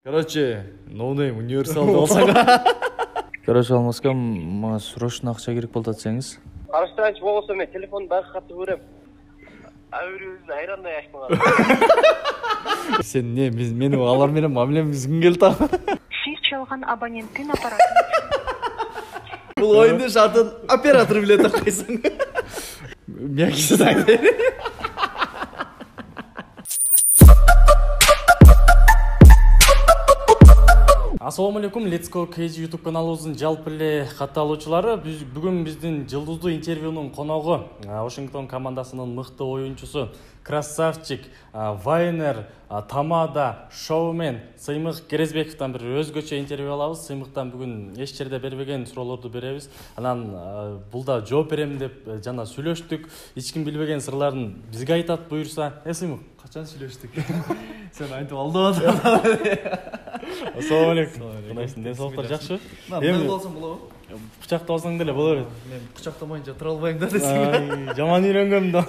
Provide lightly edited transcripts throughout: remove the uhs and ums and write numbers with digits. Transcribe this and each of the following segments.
Короче, ноунейм универсалды болсаң. Короче, алмаскам, мага срочно акча керек болуп атсаңыз. Карыштыранчы болсо мен телефонду дагы катып көрөм. Өбүрүбүздүн айрандай ачмаган. Сен не, мени алар менен мамилем үзгүң келди а? Сиз чалган абоненттин аппаратын. Бул оюнду шартын оператор билет акайсың. Мягкий так. Ассаламу алейкум, Let's Go KG YouTube каналыбыздын жалпы эле катталуучулары. Бүгүн биздин жылдыздуу интервьюнун коногу Вашингтон командасынын мыкты оюнчусу, красавчик, вайнер, тамада, шоумен Сыймык Керезбековдон бир өзгөчө интервью алабыз. Сыймыктан бүгүн эч жерде бербеген суроолорду беребиз. Анан бул да жооп берем деп жана сүйлөштүк. Эч ким билбеген сырларын бизге айтат буюрса. Сыймык, качан сүйлөштүк? Сен айтып алдың. Ассаламу алейкум. Кандайсың? Ден соолуктар жакшы? Эми болсом болобу? Кучактап алсаң деле боло берет. Мен кучактамайынча тура албайм да десең. Жаман үйрөнгөм да.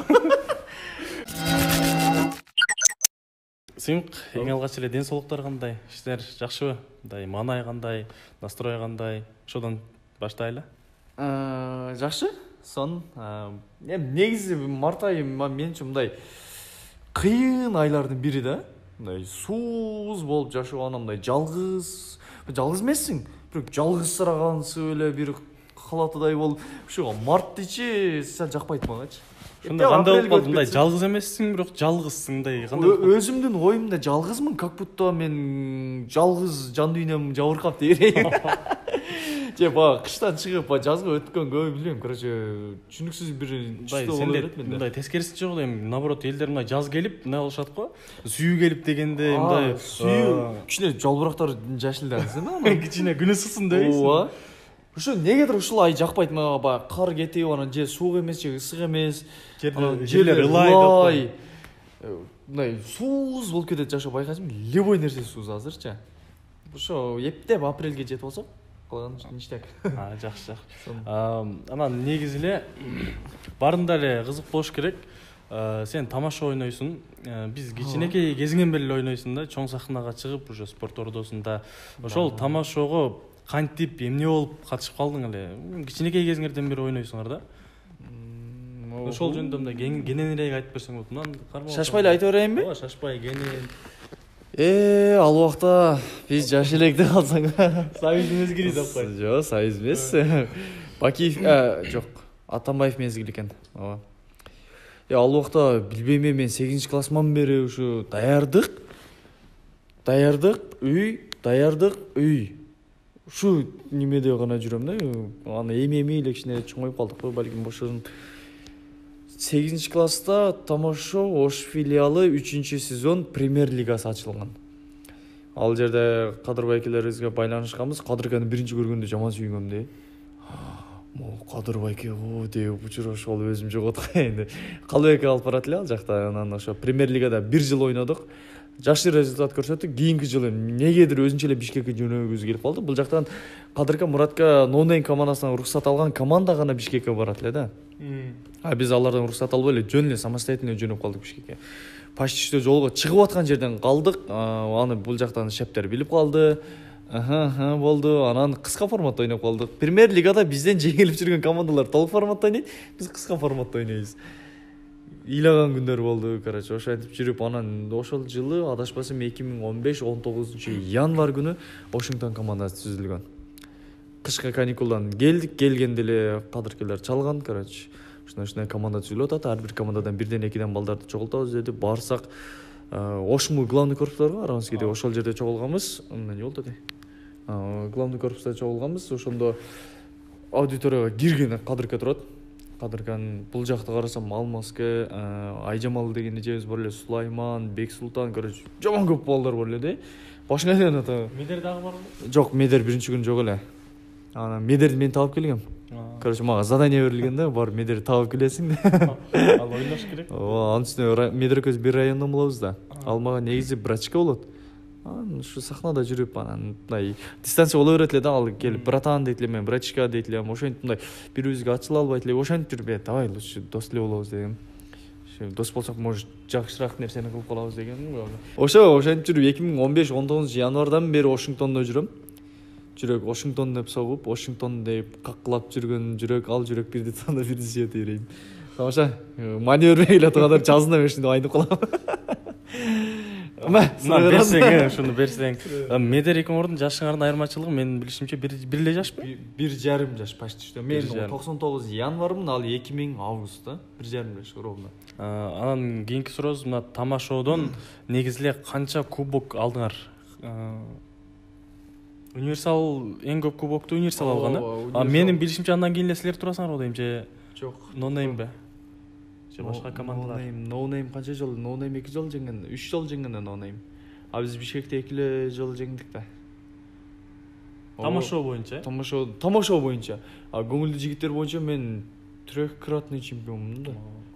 Сыймык, эң алгач эле ден соолуктар кандай? Иштер жакшыбы? Мындай маанай кандай, настрой кандай? Ошодон баштайлы. Жакшы. Сон негизи март айы менче мындай кыйын айлардын бири да. Мындай сууз болуп жашоо, анан мындай жалгыз эмессиң, бирок жалгызсырагансып эле бир калатыдай болуп, ошого март дечи сал жакпайт магачы. Ошондо кандай болуп калды? Мындай жалгыз эмессиң, бирок жалгызсың мындай кандай? Өзүмдүн оюмда жалгызмын, как будто мен жалгыз жан дүйнөм жабыркап дегендей. Же баягы кыштан чыгып жазга өткөн көбү билбейм, короче түшүнүксүз бир чувство болуп берет менде. Мындай тескерисинче болду, эми наоборот элдер мындай жаз келип, эмне болушат го? Сүйүү келип дегенде мындай сүйүү кичине жалбырактар жашылдансың да. Кичине күн ысысын дейсиң. Ооба. Ошо негедир ушул ай жакпайт мага, баягы кар кетип, анан же суук эмес, же ысык эмес. Жерлер ылай. Мындай сууз болуп кетет жашоо, байкайсыңбы? Любой нерсе сууз азырчы. Ошо эптеп апрелге жетип болсок, калган ништяк. Жакшы. Анан негизи эле барында эле кызык болуш керек. Сен тамаша ойнойсуң. Биз кичинекей кезиңен бери эле ойнойсуң да, чоң сахнага чыгып, уже спорт ордосунда. Ошол тамашого кантип, эмне болуп катышып калдың эле? Кичинекей кезиңерден бери ойнойсуңар да. Ошол жөнүндө мындай кененирээк айтып берсең болот. Мындан карма. Шашпай эле айта берейинби? Ооба, шашпай, кенен. Ал убакта биз жаш элек деп калсаң. Союздун мезгили деп кой. Жок, союз эмес. Бакиев, жок, Атамбаев мезгили экен. Ооба. Ал убакта билбейм, мен 8-классыман бери ушу даярдык, үй. Ушу немеде гана жүрөм да. Аны эми эле кичине чоңоюп калдык го, балким ошон 8-класста тамаша Ош филиалы 3-сезон премьер лигасы ачылган. Ал жерде Кадырбай экелерибизге байланышканбыз. Кадырканы биринчи көргөндө жаман сүйүнгөм де. Кадырбай эке го деп учурашып алып өзүм жоготкой энди. Калыбек алып барат эле ал жакта. Анан ошо премьер лигада 1 жыл ойнодук. Жакшы результат көрсөттүк. Кийинки жылы негедир өзүнчө эле Бишкекке жөнөгүбүз келип калды. Бул жактан Кадырка Муратка ноунейм командасынан уруксат алган команда гана Бишкекке барат эле да. Биз алардан уруксат албай эле жөн эле самостоятельно жөнөп калдык Бишкекке. Почти жолго чыгып аткан жерден калдык. Аны бул жактан шептер билип калды. Болду. Анан кыска форматта ойноп калдык. Премьер лигада бизден жеңилип жүргөн командалар толук форматта ойнойт. Биз кыска форматта ойнойбуз. Ыйлаган күндөр болду, короче, ошентип жүрүп, анан ошол жылы адашпасам 2015-19 январь күнү Вашингтон командасы түзүлгөн. Кышкы каникулдан келгенде эле Кадыркелер чалган, короче. Ушундай команда түзүлүп атат. Ар бир командадан 1-2 балдарды чогултабыз деди. Барсак, Ошму главный корпустарга Аранскийде ошол жерде чогулганбыз. Эмне болду де? Главный корпуста чогулганбыз. Ошондо аудиторияга кирген Кадырка турат. Кадыркан бул жакта карасам Алмаске, Айжамал деген эжебиз бар эле, Сулайман, Бексултан, короче, жаман көп балдар бар эле де. Башыңа эле ата. Медер дагы барбы? Жок, Медер биринчи күнү жок эле. Анан Медерди мен таап келгем. Короче, мага задание берилген да, бар Медерди таап келесиң да. Ал ойнош керек. Анын үстүнө Медер экөөбүз бир райондон болобуз да. Ал мага негизи братчика болот. Ушу сахнада жүрүп, анан мындай дистанция боло берет эле да, ал келип братан дейт эле, мен братчика дейт эле, ошентип мындай бири бирибизге ачыла албайт эле, ошентип жүрүп, давай лучше дос эле болобуз дегем. дос болсок может жакшыраак нерсени кылып калабыз дегеним го. Ошентип жүрүп 2015-19 январдан бери Вашингтондо жүрөм. Жүрөк Вашингтон деп согуп, Вашингтон деп каклап жүргөн жүрөк, ал жүрөк бирди танда бирди сүйөт берейин. Тамаша, маневр эле тургандар жазында мен ушинтип айнып калам. Берсең, шуну берсең. Медер экөөңөрдүн жашыңардын айырмачылыгы менин билишимче бир эле жашпы? 1,5 жаш почти что. Мен 99 январмын, ал 2000 августта. 1,5 жаш ровно. Анан кийинки сурообуз мына тамашоодон негизи эле канча кубок алдыңар? Универсал эң көп кубокту универсал алган, менин билишимче андан кийин эле силер турасыңар го дейм, же жок. No-name бе? Же башка командалар? No-name канча жол? No-name 2 жол жеңген, 3 жол жеңген No-name. А биз Бишкекте 2 эле жол жеңдик да. Тамашоо боюнча? Тамашоо боюнча. А көңүлдүү жигиттер боюнча мен трехкратный чемпионмун да.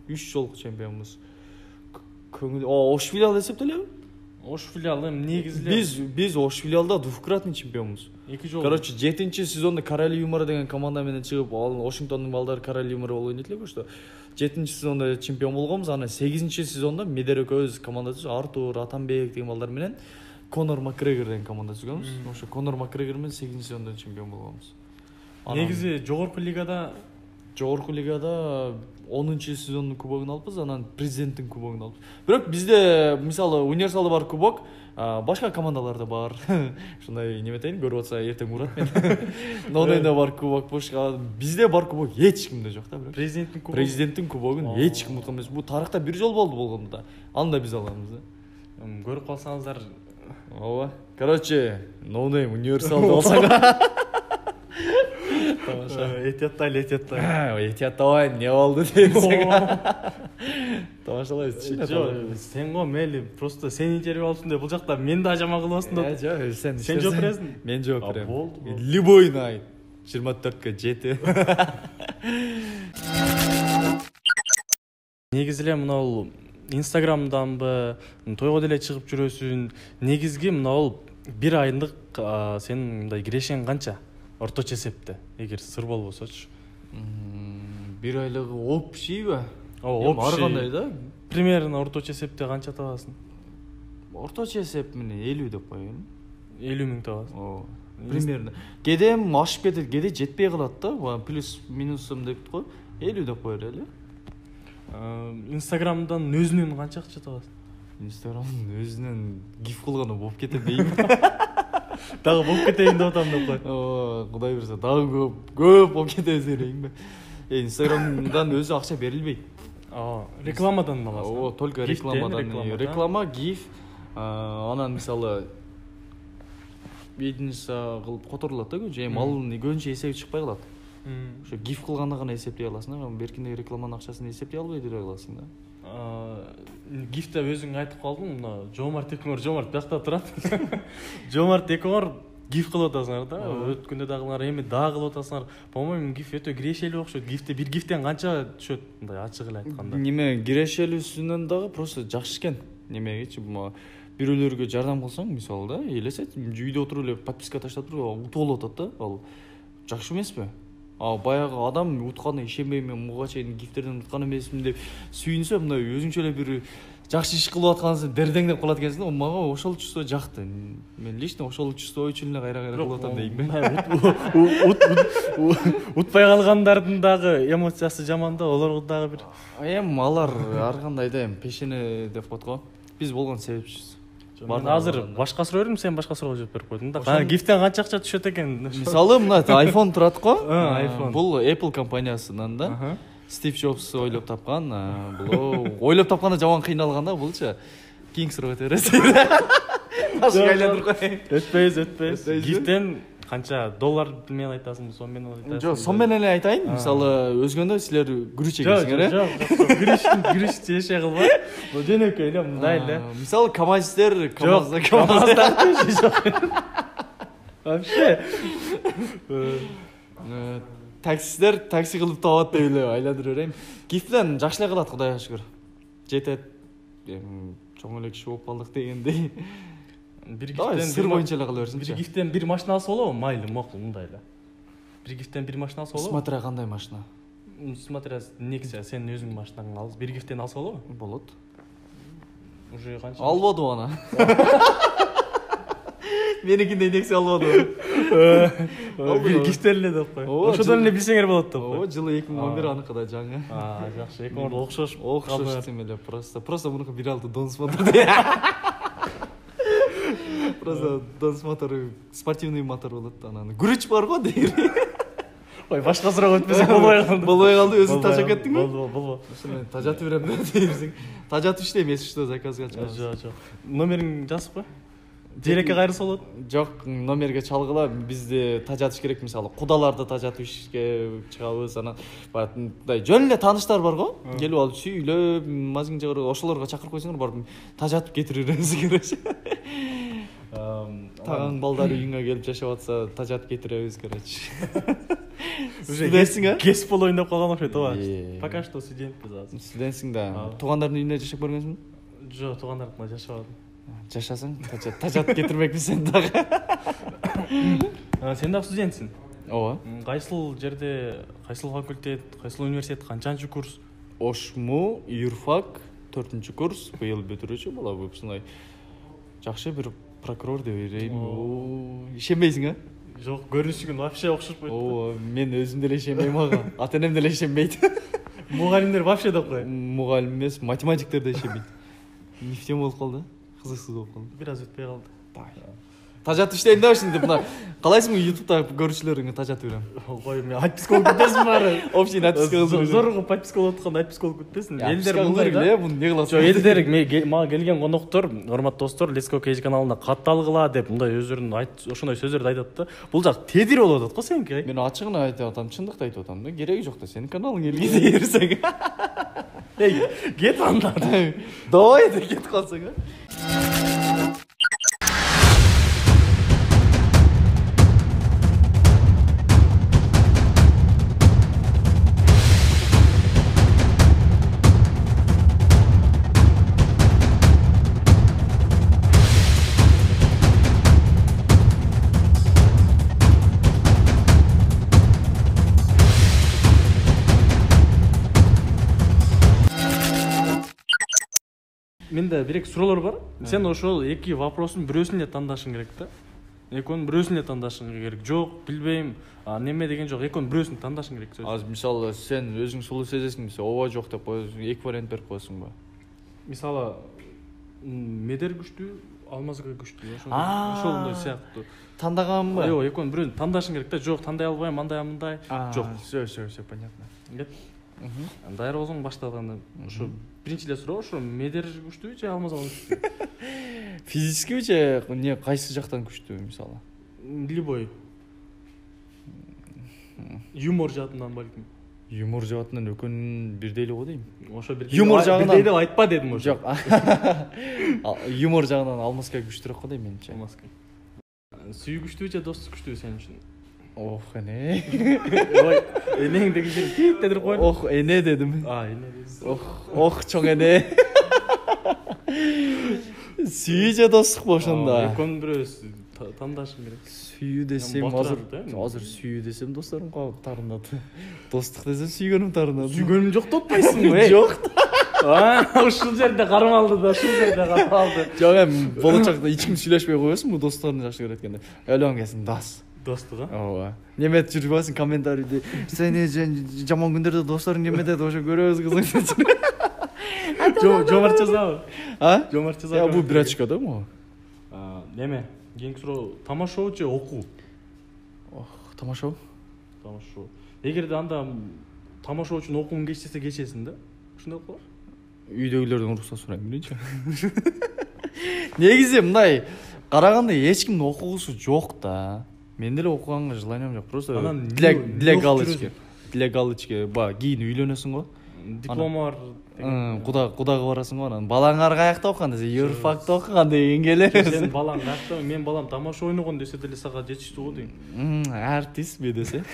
3 жолку чемпионбуз. Ош филиал эсептелеби? Ош филиалы негизи эле биз Ош филиалда двукратный чемпионбуз. 2 жол. Короче, 7-сезонда Короли юмора деген команда менен чыгып, ал Вашингтондун балдары Короли юмора болуп ойнойт эле что. 7-сезонда чемпион болгонбуз, анан 8-сезонда Медер экөөбүз командасы Артур, Атамбек деген балдар менен Конор Макгрегор деген команда түзгөнбүз. Ошо Конор Макгрегор менен 8-сезонда чемпион болгонбуз. Негизи жогорку лигада 10-сезондун кубогун алыппыз, анан президенттин кубогун алыппыз. Бирок бизде мисалы универсалда бар кубок, башка командаларда бар. Ушундай неметейин, көрүп атса эртең урат мен. No-name'да бар кубок, башка бизде бар кубок эч кимде жок да, бирок. Президенттин кубогун эч ким уткан эмес. Бул тарыхта бир жол болду болгондо да. Аны да биз аламыз да. Көрүп калсаңыздар. Ооба. Короче, No-name универсалда болсаңар. Этияттай. Этияттай, не болду десең. Тамашалайбыз. Сен го мейли, просто сен интервью алсын деп бул жакта мен да жаман кылып атсың деп. Жок, сен жооп бересиң. Мен жооп берем. Болду. Любой найт. 24-ке 7. Негизи эле мына Инстаграмданбы, тойго деле чыгып жүрөсүң. Негизги мына бир айындык сенин мындай кирешең канча? Орточо эсепте, эгер сыр болбосочу. Бир айлыгы общийби? Ар кандай да? Примерно орточо эсепте канча табасың? Орточо эсеп мени 50 деп коеюн. 50 000 табасың. Примерно. Кеде ашып кетет, кеде жетпей калат да. Плюс минусум деп кой. 50 деп коер эле. Инстаграмдан өзүнөн канча акча табасың? Инстаграмдын өзүнөн гиф кылганы болуп кетет дейм. Дагы болуп кетейин деп атам деп кой. Кудай берсе, дагы көп болуп кетет дейм. Инстаграмдан өзү акча берилбейт. Рекламадан аласың. Только рекламадан. Реклама, гиф. Анан мисалы бизнес кылып которулат да көбүнчө. Эми көбүнчө эсеби чыкпай калат. Ошо гиф кылганда гана эсептей аласың да, беркиндеги рекламанын акчасын эсептей албай жүрө аласың да. Гифте өзүң айтып калдың, мына Жомарт экөөңөр биякта турат. Жомарт экөөңөр гиф кылып атасыңар да. Өткөндө дагы эми дагы кылып атасыңар. По-моему, гиф өтө кирешелүү окшойт. Гифте бир гифтен канча түшөт? Мындай ачык эле айтканда. Неме кирешелүүсүнөн дагы просто жакшы экен. Немегечи бирөөлөргө жардам кылсаң, мисалы да, элесет, үйдө отуруп эле подписка таштап туруп утуп алып атат да. Ал жакшы эмеспи? Баягы адам утканы ишенбейм, мен буга чейин гифтерден уткан эмесмин деп сүйүнсө, мындай өзүңчө эле бир жакшы иш кылып аткансың дердеңдеп калат экенсиң да. Мага ошол чувство жакты. Мен лично ошол чувство үчүн эле кайра кылып атам дейм. Утпай калгандардын дагы эмоциясы жаман да, олорго дагы бир. Алар ар кандай да, пешене деп коет го. Биз болгон себепчиз. Мен азыр башка суроо бердим, сен башка суроого жооп берип койдуң да. Гифтен канча акча түшөт экен? Мисалы, мына iPhone турат го. iPhone. Бул Apple компаниясынан да. Стив Джобс ойлоп тапкан. Бул ойлоп тапканда жаман кыйналган да, булчу. Кийинки суроо өтө бересиз. Башка айландырып коеюн. Өтпөйбүз. Гифтен канча доллар менен айтасың, сом менен айтасың? Жок, сом менен эле айтайын. Мисалы, өзгөндө силер күрүч эгесиңер, э? Жок, күрүч жеше кылба. Бул жөнөкөй эле, мындай эле. Мисалы, КамАЗдер, КамАЗда жок. Вообще. Таксидер такси кылып табат деп эле айландырып берейин. Гифтен жакшы эле кылат, Кудайга шүгүр. Жетет. Чоң эле киши болуп калдык дегендей. Бир гифтен сыр боюнча эле кыла берсинчи. Бир гифтен бир машина алса болобу? Майлы, макул, мындай эле. Бир гифтен бир машина алса болобу? Смотря кандай машина. Смотря негизи сен өзүң машинаңды алып Бергифтен алса болобу? Болот. Уже канча? Албадым ана. Меникиндей нексе албадым. Бергифтен эле деп кой. Ошодон эле билсеңер болот деп кой. Жылы 2011 аныкыда жаңы. Жакшы. 2010 окшош. Окшош тем эле просто мунуку 1.6 Донс мотор де. Просто Донс мотору спортивный мотор болот анан. Күрүч бар го дейир. Ой, башка суроо өтпөсө болбой калды. Болбой калды, өзүң тажап кеттиңби? Болбо. Мен тажатып берем дейсиң. Тажатып иште эмес что заказга чыгабыз. Жок. Номериң жазып кой. Дирекке кайрылса болот. Жок, номерге чалгыла, бизде тажатыш керек, мисалы, кудаларды тажатып ишке чыгабыз, анан мындай жөн эле тааныштар бар го. Келип алып сүйүлөп, мазгин жагыр, ошолорго чакырып койсоңор, барып тажатып кетирип беребиз короче. Таган балдар үйүңө келип жашап атса, тажатып кетиребиз короче. Студентсиң, а? Кесип ойноп калган окшойт, ооба. Пока что студентпиз азыр. Студентсиң да. Туугандардын үйүндө жашап көргөнсүңбү? Жок, туугандардыкына жашабадым. Жашасың, тажатып кетирмекпи сен дагы. Сен дагы студентсиң. Ооба. Кайсыл жерде, кайсыл факультет, кайсыл университет, канчанчы курс? Ошму, юрфак, 4-курс, быйыл бүтүрүүчү бала выпускной. Жакшы бир прокурор деп ойлойм. Ишенбейсиң, а? Жок, көрүнүшүгүн вообще окшошпойт. Ооба, мен өзүм деле ишенбейм ага. Ата-энем деле ишенбейт. Мугалимдер вообще деп кой. Мугалим эмес, математиктер да ишенбейт. Нефтем болуп калды. Кызыксыз болуп калды. Бир аз өтпөй калды. Тажатып иштейм да ушинтип мына. Калайсыңбы YouTube'да көрүүчүлөрүңө тажатып берем. Кой, мен отписка болуп кетесиң баары. Общий отписка кылып. Зорго подписка болуп атканда отписка болуп кетпесин. Элдер мындай да, буну не кыласың? Жок, элдер мага келген коноктор, урматтуу достор, Let's Go KG каналына катталгыла деп мындай өздөрүнүн ошондой сөздөрдү айтат да. Бул жак тедир болуп атат го сеники. Мен ачыгын айтып атам, чындыкты айтып атам да. Кереги жок да, сенин каналың элге берсең. Эй, кет анда. Давай деп кетип калсаң, а? Менде бир эки суроолор бар. Сен ошол эки вопростун бирөөсүн эле тандашың керек да. Экөөнүн бирөөсүн эле тандашың керек. Жок, билбейм, неме деген жок. Экөөнүн бирөөсүн тандашың керек. Азыр мисалы сен өзүң сулуу сезесиң десе, ооба жок деп коесуң, эки вариант берип коесуңбу? Мисалы, медер күчтүү, алмазга күчтүү. Ошондой сыяктуу. Тандаганбы? Жок, экөөнүн бирөөсүн тандашың керек да. Жок, тандай албайм, андай мындай. Жок. Все понятно. Даяр болсоң баштаганда ошо биринчи эле суроо ошо медер күчтүүбү же алмаз күчтүүбү? Физически же не кайсы жактан күчтүү мисалы? Любой. Юмор жаатынан балким. Юмор жаатынан экөөнүн бирдей эле го дейм. Ошо юмор жагынан бирдей деп айтпа дедим ошо. Жок. Юмор жагынан алмазга күчтүүрөөк го дейм менче. Алмазга. Сүйүү күчтүүбү же достук күчтүүбү сен үчүн? Ох, эне. Ой, энең деген жер кийит дедир койду. Ох, эне дедим. Эне дедим. Ох, чоң эне. Сүйүү же достукпу ошондо? Экөөнүн бирөөсү тандашың керек. Сүйүү десем азыр сүйүү десем досторум таарынат. Достук десем сүйгөнүм таарынат. Сүйгөнүм жок деп атпайсыңбы? Жок. Ушул жерде кармалды да, ушул жерде кармалды. Жок, эми болочокто эч ким сүйлөшпөй койбосунбу, досторун жакшы көрөт экен. Өлөң келсин, дос. Достук, а? Ооба. Немет жүрбөсүң комментарийде. Сени жаман күндөрдө досторуң неме деди, ошо көрөбүз кызың. Жомарт жазабы? Жомарт жазабы. Я бул бир очко да могу. Неме? Кийинки суроо, тамашоо же окуу? Тамашоо. Тамашоо. Эгерде анда тамашоо үчүн окууң кечсе кечесиң да. Ушундай болор? Үйдөгүлөрдөн уруксат сурайм биринчи. Негизи мындай караганда эч кимдин окугусу жок да. Мен деле окуганга желанием жок. Просто для галочки. Для галочки. Кийин үйлөнөсүң го. Диплом бар. Кудага барасың го. Анан балаңар каякта окуган десе, юрфакта окуган деген келер. Сен балаң каякта? Мен балам тамашоо ойногон десе деле сага жетиштүү го дейм. Артист бе десе.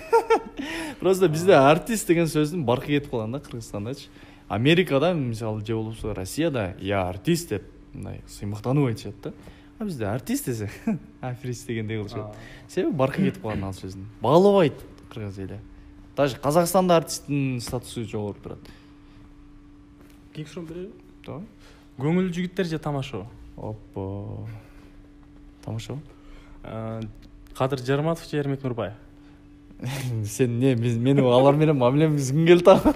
Просто бизде артист деген сөздүн баркы кетип калган да Кыргызстандачы. Америкада мисалы же болбосо Россияда я артист деп мындай сыймыктанып айтышат да. А бизде артист десе аферист дегендей кылышат. Себеби баркы кетип калган ал сөздүн. Баалабайт кыргыз эли. Даже Казакстанда артисттин статусу жогору турат. Кеңшрон береби? Давай. Көңүл жигиттер же тамашо? Оппа. Тамаша. Кадыр Жарматов же Эрмек Нурбаев? Сен не, мени алар менен мамилемиз күн келди та.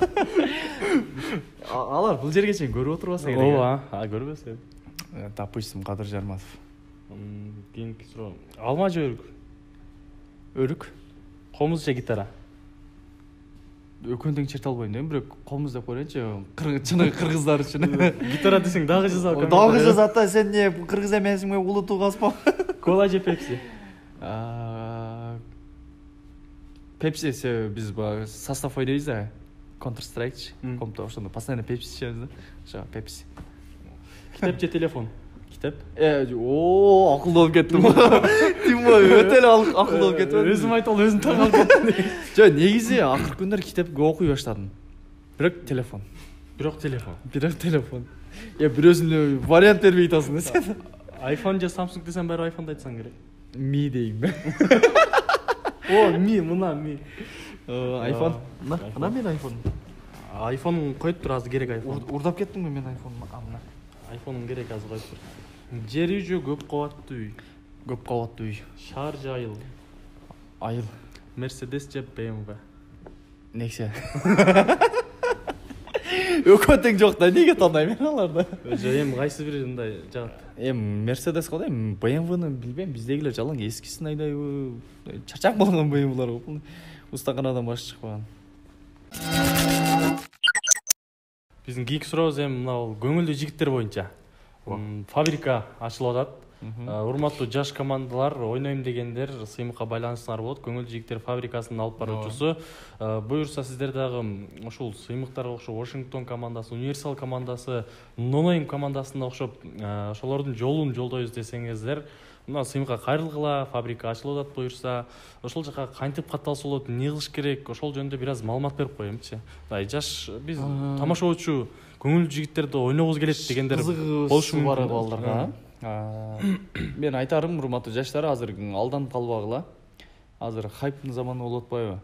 Алар бул жерге чейин көрүп отурбаса керек. Ооба, көрбөсө. Допустим, Кадыр Жарматов. Кийинки суроо. Алма же өрүк? Өрүк. Комуз же гитара? Өкөндөң черте албайм да, бирок комуз деп коеюнчу. Чыныгы кыргыздар үчүн. Гитара десең дагы жаза. Дагы жазат да, сен не кыргыз эмесиңби, улутуу каспа. Кола же Пепси? Пепси биз состав ойнойбуз да. Counter Strike, компто ошондо постоянно Пепси ичебиз да. Ошо Пепси. Китеп же телефон? Китеп? Акылдуу болуп кеттим. Тимо өтө эле акылдуу болуп кеттим. Өзүм айтып өзүм таң калып кеттим. Жок, негизи акыркы күндөр китеп көп окуй баштадым. Бирок телефон. Бирөөсүн эле вариант бербей атасың да сен. iPhone же Samsung десем баары iPhone айтсаң керек. Ми дейм. Ми, мына ми. iPhone. Мына мен iPhone. iPhone коюп тур, азыр керек iPhone. Урдап кеттимби мен iPhone? Мына. iPhone керек, азыр коюп тур. Жер үй же көп кабаттуу үй? Көп кабаттуу үй. Шаар же айыл? Айыл. Mercedes же BMW? Nexia. Өкө тең жок да, эмнеге тандайм мен аларды? Эми кайсы бири мындай жагат? Mercedes го да, BMW-ны билбейм, биздегилер жалаң эскисин айдайбы. Чачак болгон BMW-лар го. Устаканадан башка чыкпаган. Биздин кийинки сурообуз эми мына көңүлдүү жигиттер боюнча. Фабрика ачылып атат. Урматтуу жаш командалар, ойнойм дегендер сыймыкка байланышыңар болот. Көңүлдүү жигиттер фабрикасынын алып баруучусу. Буюрса сиздер дагы ушул сыймыктарга окшоп Вашингтон командасы, Универсал командасы, Нонойм командасына окшоп ошолордун жолун жолдойбуз десеңиздер, мына сыймыкка кайрылгыла, фабрика ачылып атат буюрса, ошол жака кантип катталса болот, эмне кылыш керек, ошол жөнүндө бир аз маалымат берип коеюмчу. Жаш биз тамашачу көңүлдүү жигиттерди ойногубуз келет дегендер болушу бар мүмкүн балдарга. Мен айтарым, урматтуу жаштар, азыр алданып калбагыла. Азыр хайптын заманы болуп атпайбы?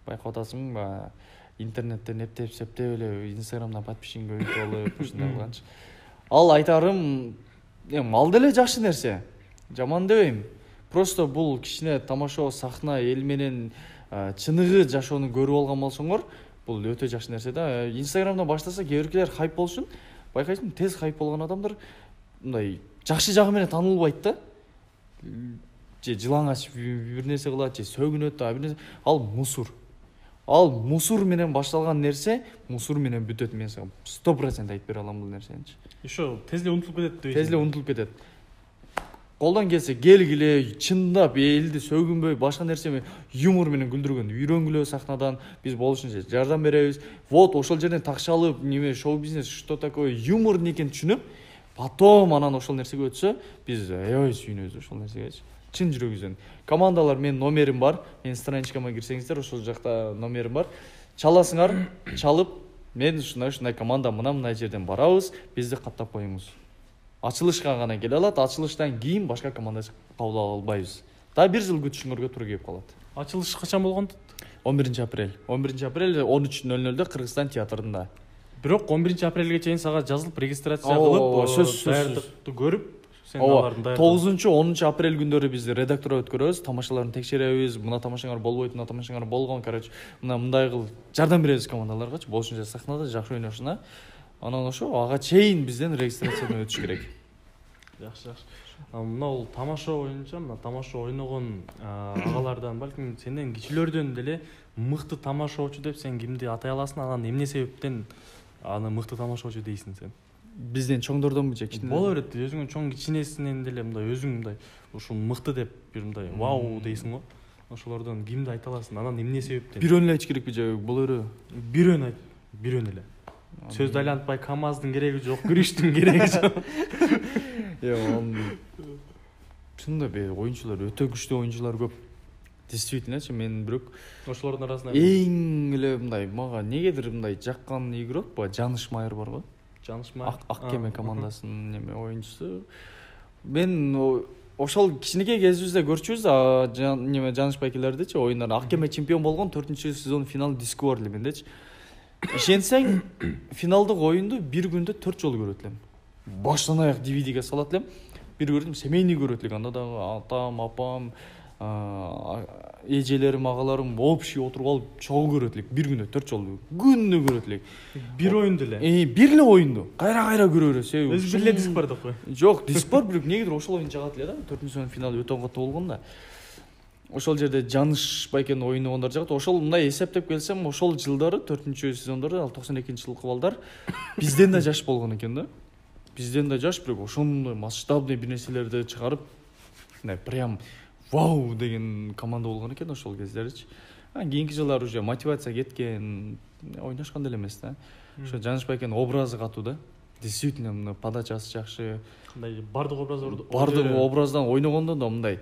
Байкап атасыңбы? Интернеттен эптеп эле Инстаграмдан подписчигин көбөйтүп алып, ушундай кылганчы. Ал айтарым, ал деле жакшы нерсе. Жаман дебейм. Просто бул кичине тамашоо, сахна, эл менен чыныгы жашоону көрүп алган болсоңор, бул өтө жакшы нерсе да. Инстаграмдан баштаса кээ биркилер хайп болушун, байкайсың, тез хайп болгон адамдар мындай жакшы жагы менен таанылбайт да. Же жылаңач бир нерсе кылат, же сөгүнөт да, бир нерсе. Ал мусор. Ал мусор менен башталган нерсе, мусор менен бүтөт, мен сага 100% айтып бере алам бул нерсени. Ошо тез эле унутулуп кетет дейсиң. Тез эле унутулуп кетет. Колдон келсе келгиле, чындап элди сөгүнбөй, башка нерсе менен юмор менен күлдүргөн, үйрөнгүлө сахнадан, биз болушунча жардам беребиз. Вот ошол жерден такшалып, неме шоу-бизнес что такое, юмор экенин түшүнүп, потом анан ошол нерсеге өтсө, биз аябай сүйүнөбүз ошол нерсеге. Чын жүрөгүбүздөн. Командалар, менин номерим бар. Менин страничкама кирсеңиздер, ошол жакта номерим бар. Чаласыңар, чалып, мен ушундай команда мына жерден барабыз, бизди каттап коюңуз. Ачылышка гана келе алат, ачылыштан кийин башка команда кабыл албайбыз. Да бир жыл күтүшүңөргө туура келип калат. Ачылыш качан болгон? 11 апрель. 11 апрель 13:00 Кыргызстан театрында. Бирок 11 апрелге чейин сага жазылып, регистрация кылып, даярдыкты көрүп, сен алардын даярдыгын. 9-10 апрель күндөрү биз редактор өткөрөбүз, тамашаларын текшеребиз, мына тамашаңар болбойт, мына тамашаңар болгон, короче, мындай кылып жардам беребиз командаларгачы, болушунча сахнада жакшы ойношуна. Анан ошо ага чейин бизден регистрациядан өтүш керек. Жакшы. Мына бул тамаша боюнча, мына тамаша ойногон агалардан, балким сенден кичилөрдөн деле мыкты тамашачы деп сен кимди атай аласың, анан эмне себептен аны мыкты тамашачы дейсиң сен? Бизден чоңдордонбу же кичине? Боло берет, өзүңүн чоң кичинесинен деле мындай өзүң мындай ушул мыкты деп бир мындай вау дейсиң го. Ошолордон кимди айта аласың, анан эмне себептен? Бирөөнү эле айтыш керекпи же боло береби? Бирөөнү айт, бирөөнү эле. Сөздү айлантпай, КамАЗдын кереги жок, күрүштүн кереги жок. Чында бе, оюнчулар өтө күчтүү оюнчулар көп. Действительно, мен бирок ошолордун арасында эң эле мындай мага негедир мындай жаккан игрок ба, Жаныш Майыр барбы? Жаныш Майыр. Ак кеме командасынын неме оюнчусу. Мен ошол кичинекей кезибизде көрчүбүз да, неме Жанышбай акелердичи оюндар Аккеме чемпион болгон 4-сезон финал диску бар эле мендечи. Ишенсең, финалдык оюнду бир күндө 4 жолу көрөт элем. Баштан аяк DVD-ге салат элем. Бир көрдүм, семейный көрөт элек. Анда дагы атам, апам, эжелерим, агаларым общий отуруп алып чогуу көрөт элек. Бир күндө 4 жолу күнү көрөт элек. Бир оюнду эле. Бир эле оюнду. Кайра көрө беребиз. Өзү бир эле диск бар деп кой. Жок, диск бар, бирок негедир ошол оюн жагат эле да. 4-сезон финалы өтө катуу болгон да. Ошол жерде Жанышбай экенин ойногондор жагат. Ошол мындай эсептеп келсем, ошол жылдары 4-сезондордо, ал 92-жылкы балдар бизден да жаш болгон экен да. Бизден да жаш, бирок ошондой масштабный бир нерселерди чыгарып, мындай прям вау деген команда болгон экен ошол кездерчи. Кийинки жылдары уже мотивация кеткен, ойношкон деле эмес да. Ошо Жанышбай экенин образы катуу да. Действительно, мына подачасы жакшы. Кандай бардык образдан ойногондо да мындай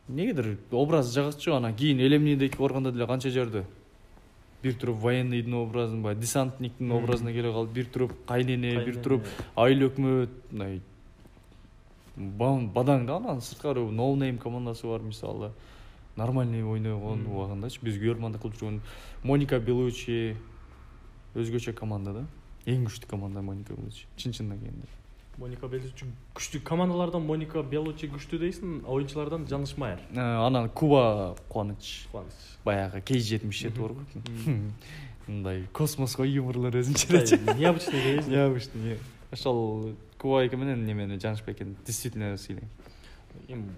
негедир образ жагачу. Анан кийин элемнидеги барганда деле канча жерде бир туруп военныйдын образын, десантниктин образына келе калып, бир туруп кайнене, бир туруп айыл өкмөт, мындай бадаң да. Анан сырткары No Name командасы бар мисалы. Нормальный ойногон убагындачы. Биз Германда кылып жүргөн Моника Белучи өзгөчө команда да. Эң күчтүү команда Моника Белучи. Чын-чындан келгенде. Моника Белучи күчтүү командалардан Моника Белучи күчтүү дейсиң, оюнчулардан Жанышбай. Анан Куба Кубаныч. Баягы K77 бар го. Мындай космоско юморлор өзүнчө. Необычный дейсиң. Необычный. Ошол Куба эке менен немени Жанышбай экен действительно сыйлайм.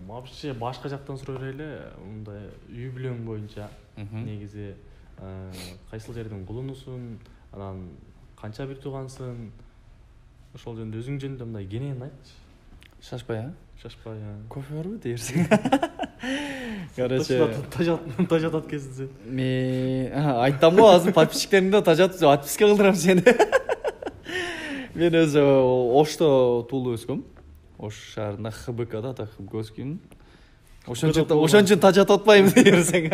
Вообще башка жактан сурай эле, мындай үй бүлөң боюнча негизи кайсыл жердин кулунусуң, анан канча бир туугансың? Ошол жөнүндө өзүң жөнүндө мындай кенен айтчы. Шашпай, Шашпай. Кофе барбы дерсиң? Короче, тажатат кезинде. Мен айтам го, азыр подписчиктеримде тажатып, отписка кылдырам сени. Мен өзү Ошто туулуп өскөм. Ош шаарында ХБКда да Хыбгоскин. Ошончун тажатып атпайм дерсең.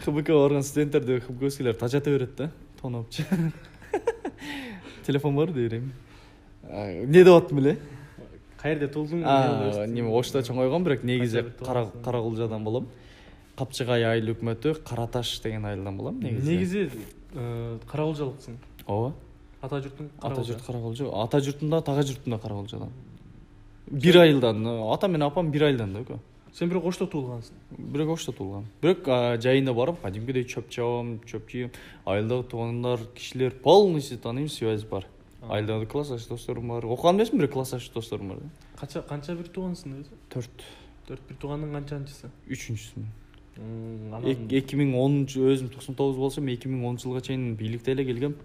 ХБК барган студенттерди Хыбгоскилер тажата берет да, тонопчу. Телефон бар дейм. Не деп аттым эле? Каерде туулдуң? Неме Ошто чоңойгон, бирок негизи Каракулжадан болом. Капчыгай айыл өкмөтү Караташ деген айылдан болом негизи. Негизи Каракулжалыксың. Ооба. Ата журтуң Ата журт Каракулжа. Ата журтунда, тага журтунда Каракулжадан. Бир айылдан, ата менен апам бир айылдан да ко. Сен бирок Ошто туулгансың. Бирок Ошто туулгам. Бирок жайына барып, кадимкидей чөп чабам, чөп жыйм. Айылдагы туугандар, кишилер полностью тааныйм, связь бар. Айылдагы классташ досторум бар. Окуган эмесмин, бирок классташ досторум бар. Канча бир туугансың өзү? 4. 4 бир туугандын канчанчысы? 3-үчүсүмүн. 2010 өзүм 99 болсом, 2010-жылга чейин бийликте эле келгем.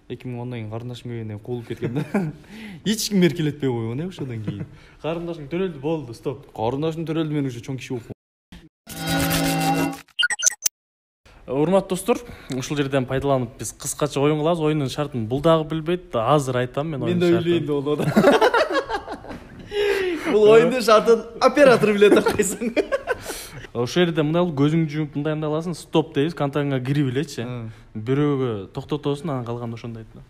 2010-дан кийин карындашым келгенден куулуп кеткен да. Эч ким эркелетпей койгон ошондон кийин. Карындашың төрөлдү, болду, стоп. Карындашым төрөлдү, мен уже чоң киши болуп. Урматтуу достор, ушул жерден пайдаланып биз кыскача оюн кылабыз. Оюндун шартын бул дагы билбейт. Азыр айтам мен оюндун шартын. Мен да билбейм да болду да. Бул оюндун шартын оператор билет деп койсоң. Ошол жерде мындай көзүңдү жумуп мындай аласың, стоп дейбиз, контактыңа кирип элечи. Бирөөгө токтотосуң, анан калган ошондой айт да.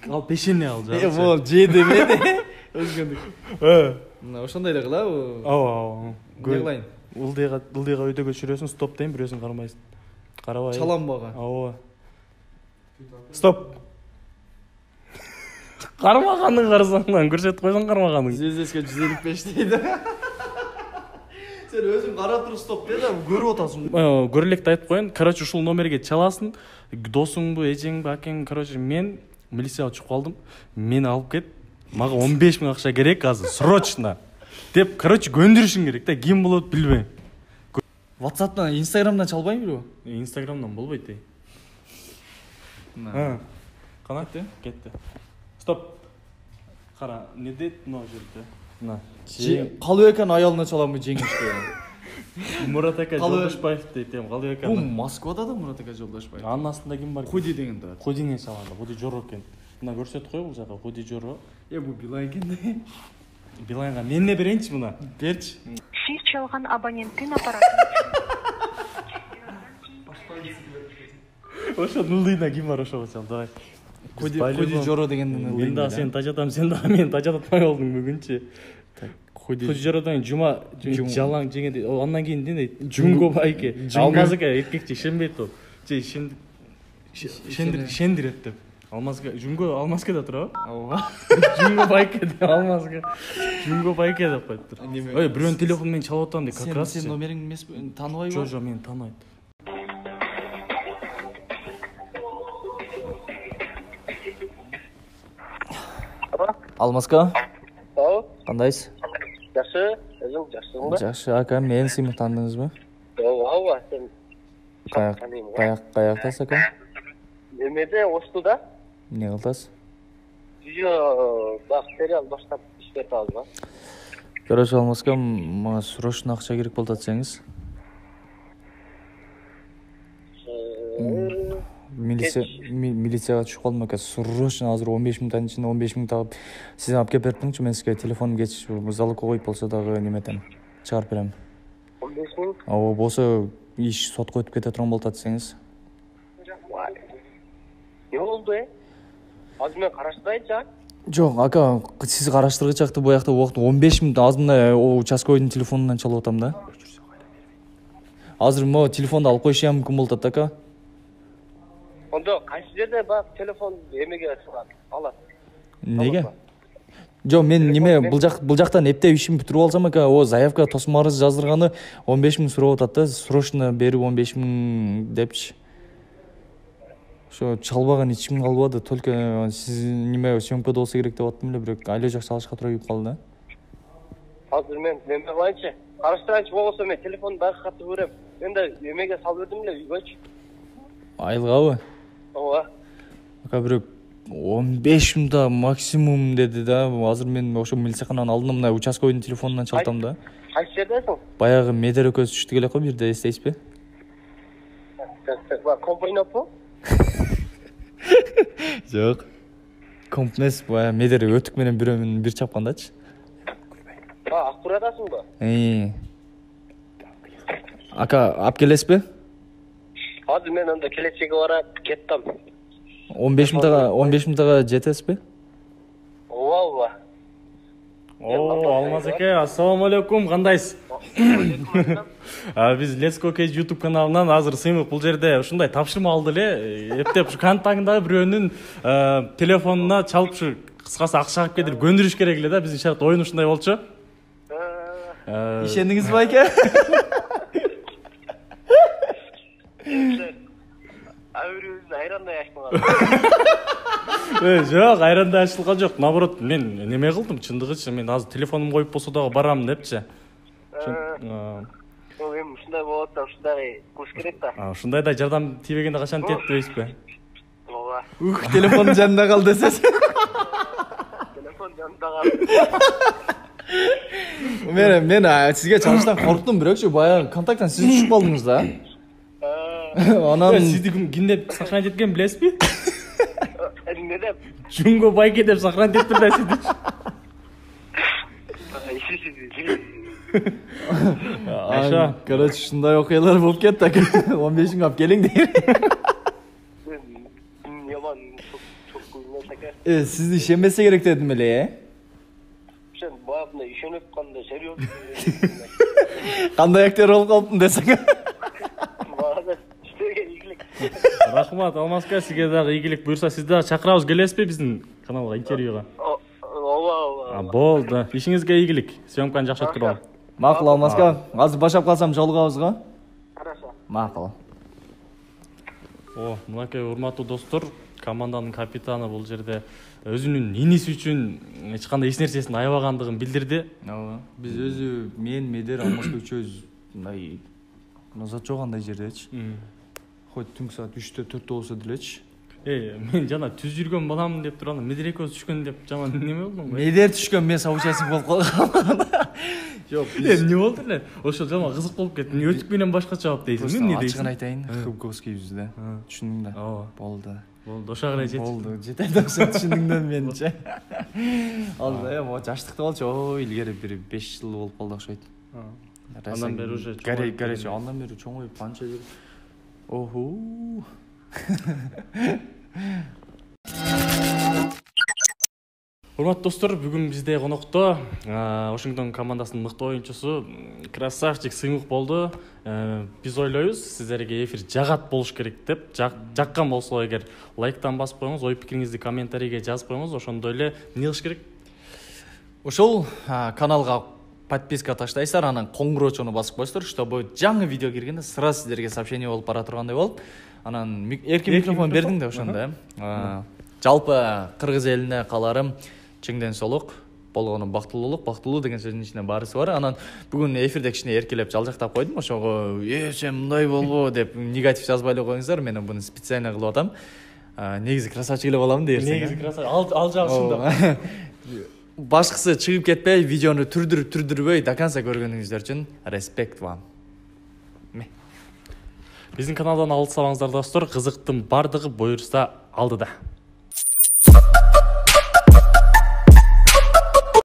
Ал пешене ал жа. Бул жеди мен. Өзгөндүк. Ошондой эле кылабы? Ооба. Не кылайын? Ылдыйга өйдөгө түшүрөсүң, стоп дейм, бирөөсүн карабайсың. Карабай. Чаланбага. Ооба. Стоп. Кармаганын карасаңдан көрсөтүп койсоң кармаганын. Звездеске 155 дейди. Сен өзүң карап туруп стоп де да, көрүп атасың. Көрө электи айтып коеюн. Короче, ушул номерге чаласың. Досуңбу, эжеңби, акең, короче, мен милицияга чыгып калдым. Мени алып кет. Мага 15 000 акча керек азыр, срочно. Деп, короче, көндүрүшүң керек да, ким болот билбейм. WhatsApp'тан, Instagram'дан чалбайм бирөө? Instagram'дан болбойт ей. Кана? Кетти. Стоп. Кара, не дейт мына жерде? На. Калыбеканын аялына чаламбы жеңишке? Мурат ака Жолдошбаев дейт, Калыбек ака. Бул Москвада да Мурат ака Жолдошбаев. Анын астында ким бар? Худи деген да. Худине чалганда, Худи Жоро экен. Мына көрсөтүп кой бул жака, Худи Жоро. Бул Билайн экен да. Билайнга менне берейинчи мына. Берчи. Siz çalgan abonentin aparatını Ошо нулдыйна ким бар ошого чал, давай. Худи Жоро дегенден мен да сени тажатам, сен да мени тажатпай болдуң бүгүнчү. Кожарадан жума жалаң жеңеде андан кийин эмне дейт? Жунго байке. Алмазыка эркекче ишенбейт ол. Же ишендирет деп. Алмазга жунго алмазга да турабы? Ооба. Жунго байке деп алмазга. Жунго байке деп коюптур. Ой, бирөөнүн телефону менен чалып атам деп как раз. Сен номериңди эмес тааныбайбы? Жо, мени тааныбайт. Алмаска, Ау, кандайсыз? жакшы, өзүң жакшысың ба? Жакшы, ака, мени сыймык таандыңызбы? Ооба, сен Каяктасыз ака? немеде Оштуда? Эмне кыласыз? Бак сериал баштап иш берип атабыз ба? Короче, Алмаска, мага срочно акча керек болуп атсаңыз. Милицияга түшүп калдым ака. Срочно азыр 15 мүнөттөн ичинде 15 мүнөт алып, сиз алып келип бериңчи, мен сизге телефонум кетиш, залогко коюп болсо дагы неметем, чыгарып берем. 15 мүнөт? Ооба, болсо иш сотко өтүп кете турган болуп атсаңыз. Не болду, Азыр мен караштырайынчы? Жок, ака, сиз караштыргычакты буякта убакыт 15 мүнөт азырында участковойдун телефонунан чалып атам да. Азыр могу телефонду алып коюшу мүмкүн болуп атат ака. Ондо кайсы жерде бак телефон эмеге алат? Неге? Жок, мен неме бул жактан эптеп ишимди бүтүрүп алсам ака, заявка тосмо арыз жаздырганы 15 мүнөт сурап атат да, срочно берип 15 мүнөт депчи. Ошо чалбаган эч ким калбады, только сиз неме съемкада болсо керек деп аттым эле, бирок айла жак салышка туура келип калды да. Азыр мен неме кылайынчы? Караштырайынчы болбосо мен телефонду байкатып берем. Мен да эмеге салып бердим эле үйгөчү. Айылгабы? Ооба. Ака, бирок 15 мүнөт максимум деди да. Азыр мен ошо милициякананын алдында мына участковойдун телефонунан чалтам да. Кайсы жердесиң? Баягы Медер экөөбүз түштүк элек го бирде, эстейсизби? Компайнаппы? Жок. Комп эмес, баягы Медер өтүк менен бирөөнүн бир чапкандачы. Акбурадасың ба? Ака, алып келесизби? Азыр мен анда келечеге барып кеттим. 15 мүнөткө жетесизби? Ооба. Алмаз аке, ассаламу алейкум, кандайсыз? Биз Let's Go Cage YouTube каналынан азыр сыймык бул жерде ушундай тапшырма алды эле. Эптеп ушу контагындагы бирөөнүн телефонуна чалып ушу кыскасы акча алып кетирип көндүрүш керек эле да. Биздин шарт оюн ушундай болчу. Ишендиңизби аке? Авырыбызды айрандай ачмаган. Жок, айрандай ачылган жок. Наоборот, мен неме кылдым, чындыгычы мен азыр телефонум коюп болсо дагы барам депчи. Эми ушундай болот да, ушундай кылыш керек да. Ушундай да жардам тийбегенде качан тиет дейсизби? Ооба. Телефон жанында калды десеңиз. Телефон жанында калды. Мен сизге чалыштан корктум, бирокчу баягы контакттан сиз түшүп калдыңыз да. Анан сизди ким деп сохранить эткен билесизби? Эмне деп? Жунго байке деп сохранить этиптир да сизди. Аша, короче, ушундай окуялар болуп кетти ака. 15 алып келиң дейм. Яман çok күйүнөт ака. Сизди ишенбесе керек дедим эле, Сен баягында ишенип кандай серьезно. Кандай актер болуп калыптым десең. Рахмат, Алмазка, сизге дагы ийгилик буюрса, сизди дагы чакырабыз, келесизби биздин каналга интервьюга? Ооба. Болду. Ишиңизге ийгилик. Съемканы жакшы өткөрүп. Макул, Алмазка. Азыр башап калсам жолугабыз го? Хорошо. Макул. Мынакей урматтуу достор, команданын капитаны бул жерде өзүнүн иниси үчүн эч кандай эч нерсесин аябагандыгын билдирди. Ооба. Биз өзү мен, Медер, Алмазка үчөөбүз мындай назат жок андай жердечи. Хоть түнкү саат 3-тө 4-тө болсо делечи. Мен жана түз жүргөн балам деп турганда Медер экөөбүз түшкөн деп жаман неме болдум го. Медер түшкөн, мен соучастник болуп калгам. Жок, эмне болду эле? Ошо жаман кызык болуп кетти. Өтүк менен башкача болуп дейсиңби, эмне дейсиң? Ачыгын айтайын, Хубковский жүзүдө. Түшүндүң да. Ооба. Болду. Ошого эле жетти. Болду. Жетет окшойт, түшүндүң да менчи. Азыр могу жаштыкта болчу, илгери бир 5 жыл болуп калды окшойт. Андан бери уже горячий, андан бери чоңоюп канча жыл. Оху. Урматтуу достор, бүгүн бизде конокто Вашингтон командасынын мыкты оюнчусу Красавчик Сыймык болду. Биз ойлойбуз, сиздерге эфир жагат болуш керек деп. Жаккан болсо эгер лайктан басып коюңуз, ой пикириңизди комментарийге жазып коюңуз, ошондой эле эмне кылыш керек? Ошол каналга подписка таштайсыздар, анан коңгуроочуну басып коесуздар, чтобы жаңы видео киргенде сразу сиздерге сообщение болуп бара тургандай болуп. Анан эркин микрофон бердиң да ошондо. Жалпы кыргыз элине каларым чеңден солук болгону бактылуу деген сөздүн ичинде баарысы бар. Анан бүгүн эфирде кичине эркелеп жалжактап койдум. Ошого сен мындай болбо деп негатив жазбай эле коюңуздар. Мен буну специально кылып атам. Негизи красавчик эле боламын дээрсиң. Негизи красавчик. Ал жагы шындап. Башкысы чыгып кетпей, видеону түрдүрбөй до конца көргөнүңүздөр үчүн респект вам. Биздин каналдан алып салаңыздар достор, кызыктын бардыгы буюрса алдыда.